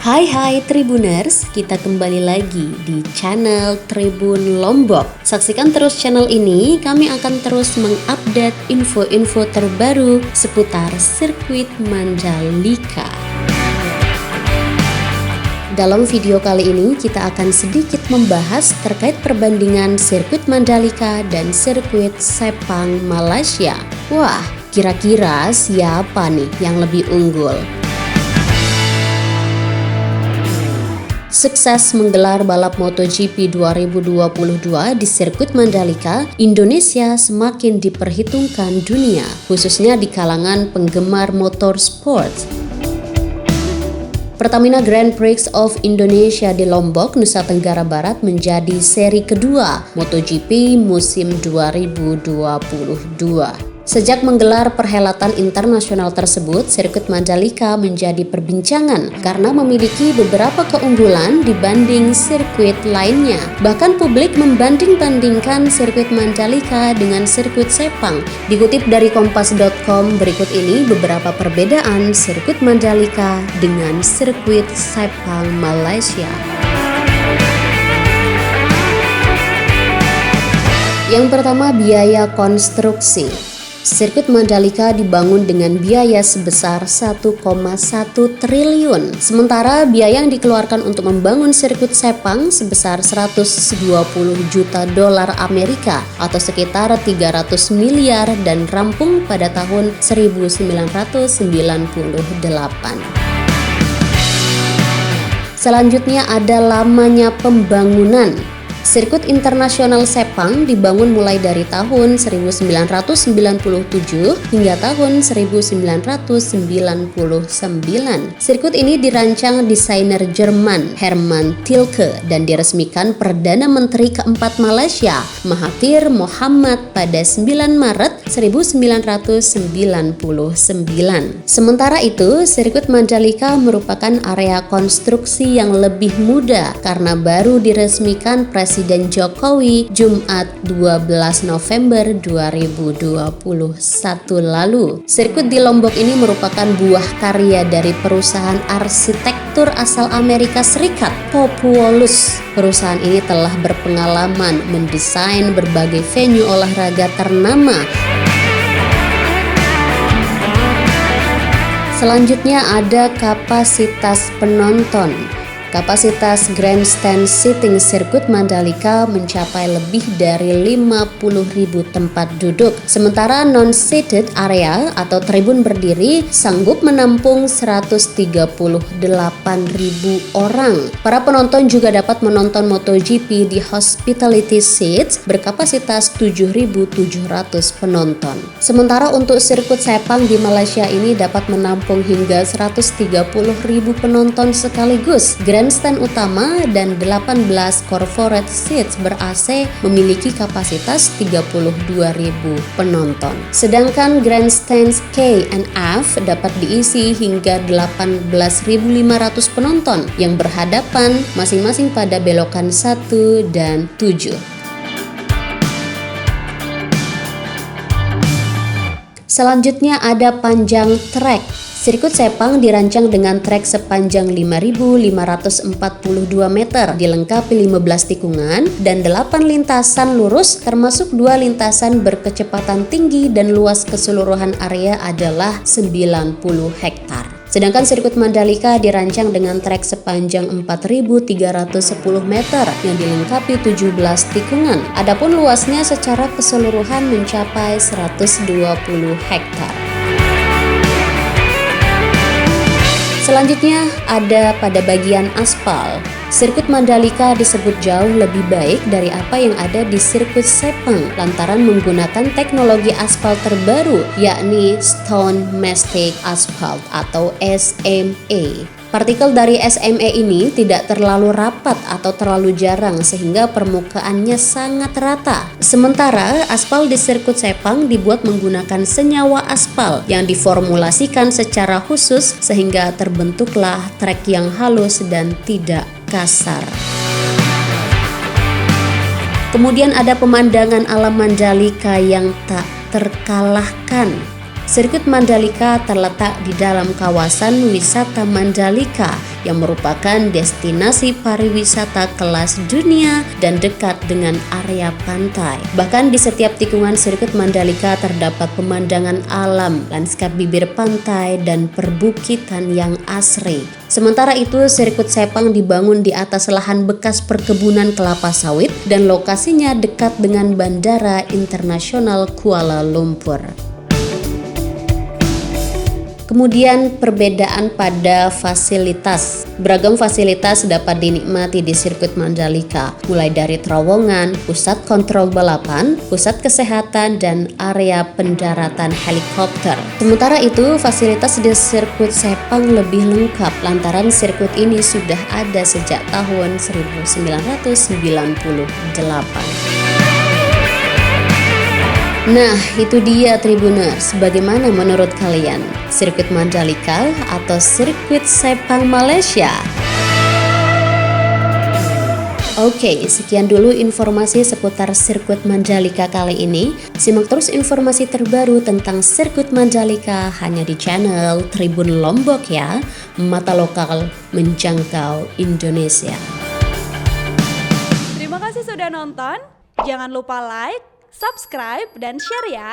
Hai Tribuners, kita kembali lagi di channel Tribun Lombok. Saksikan terus channel ini, kami akan terus mengupdate info-info terbaru seputar sirkuit Mandalika. Dalam video kali ini kita akan sedikit membahas terkait perbandingan sirkuit Mandalika dan sirkuit Sepang Malaysia. Wah, kira-kira siapa nih yang lebih unggul? Sukses menggelar balap MotoGP 2022 di sirkuit Mandalika, Indonesia semakin diperhitungkan dunia, khususnya di kalangan penggemar motorsport. Pertamina Grand Prix of Indonesia di Lombok, Nusa Tenggara Barat menjadi seri kedua MotoGP musim 2022. Sejak menggelar perhelatan internasional tersebut, sirkuit Mandalika menjadi perbincangan karena memiliki beberapa keunggulan dibanding sirkuit lainnya. Bahkan publik membanding-bandingkan sirkuit Mandalika dengan sirkuit Sepang. Dikutip dari kompas.com, berikut ini beberapa perbedaan sirkuit Mandalika dengan sirkuit Sepang Malaysia. Yang pertama, biaya konstruksi. Sirkuit Mandalika dibangun dengan biaya sebesar 1,1 triliun. Sementara biaya yang dikeluarkan untuk membangun sirkuit Sepang sebesar 120 juta dolar Amerika atau sekitar 300 miliar dan rampung pada tahun 1998. Selanjutnya ada lamanya pembangunan. Sirkuit internasional Sepang dibangun mulai dari tahun 1997 hingga tahun 1999. Sirkuit ini dirancang desainer Jerman Herman Tilke dan diresmikan Perdana Menteri keempat Malaysia Mahathir Mohamad pada 9 Maret 1999. Sementara itu, sirkuit Mandalika merupakan area konstruksi yang lebih muda karena baru diresmikan Presiden Jokowi Jumat 12 November 2021 lalu. Sirkuit di Lombok ini merupakan buah karya dari perusahaan arsitektur asal Amerika Serikat, Populous. Perusahaan ini telah berpengalaman mendesain berbagai venue olahraga ternama. Selanjutnya ada kapasitas penonton. Kapasitas grandstand seating sirkuit Mandalika mencapai lebih dari 50.000 tempat duduk. Sementara non-seated area atau tribun berdiri sanggup menampung 138.000 orang. Para penonton juga dapat menonton MotoGP di Hospitality Seats berkapasitas 7.700 penonton. Sementara untuk sirkuit Sepang di Malaysia ini dapat menampung hingga 130.000 penonton sekaligus. Grandstand utama dan 18 corporate seats ber-AC memiliki kapasitas 32.000 penonton. Sedangkan grandstands K and F dapat diisi hingga 18.500 penonton yang berhadapan masing-masing pada belokan 1 dan 7. Selanjutnya ada panjang trek. Sirkuit Sepang dirancang dengan trek sepanjang 5.542 meter, dilengkapi 15 tikungan dan 8 lintasan lurus termasuk 2 lintasan berkecepatan tinggi dan luas keseluruhan area adalah 90 hektar. Sedangkan sirkuit Mandalika dirancang dengan trek sepanjang 4.310 meter yang dilengkapi 17 tikungan. Adapun luasnya secara keseluruhan mencapai 120 hektar. Selanjutnya ada pada bagian aspal. Sirkuit Mandalika disebut jauh lebih baik dari apa yang ada di sirkuit Sepang lantaran menggunakan teknologi aspal terbaru yakni Stone Mastic Asphalt atau SMA. Partikel dari SMA ini tidak terlalu rapat atau terlalu jarang sehingga permukaannya sangat rata. Sementara aspal di sirkuit Sepang dibuat menggunakan senyawa aspal yang diformulasikan secara khusus sehingga terbentuklah trek yang halus dan tidak kasar. Kemudian ada pemandangan alam Mandalika yang tak terkalahkan. Sirkuit Mandalika terletak di dalam kawasan wisata Mandalika yang merupakan destinasi pariwisata kelas dunia dan dekat dengan area pantai. Bahkan di setiap tikungan sirkuit Mandalika terdapat pemandangan alam, lanskap bibir pantai, dan perbukitan yang asri. Sementara itu, sirkuit Sepang dibangun di atas lahan bekas perkebunan kelapa sawit dan lokasinya dekat dengan Bandara Internasional Kuala Lumpur. Kemudian perbedaan pada fasilitas. Beragam fasilitas dapat dinikmati di sirkuit Mandalika, mulai dari terowongan, pusat kontrol balapan, pusat kesehatan, dan area pendaratan helikopter. Sementara itu, fasilitas di sirkuit Sepang lebih lengkap lantaran sirkuit ini sudah ada sejak tahun 1998. Nah, itu dia Tribuners. Bagaimana menurut kalian? Sirkuit Mandalika atau sirkuit Sepang Malaysia? Oke, sekian dulu informasi seputar sirkuit Mandalika kali ini. Simak terus informasi terbaru tentang sirkuit Mandalika hanya di channel Tribun Lombok ya. Mata lokal menjangkau Indonesia. Terima kasih sudah nonton. Jangan lupa like, subscribe, dan share ya.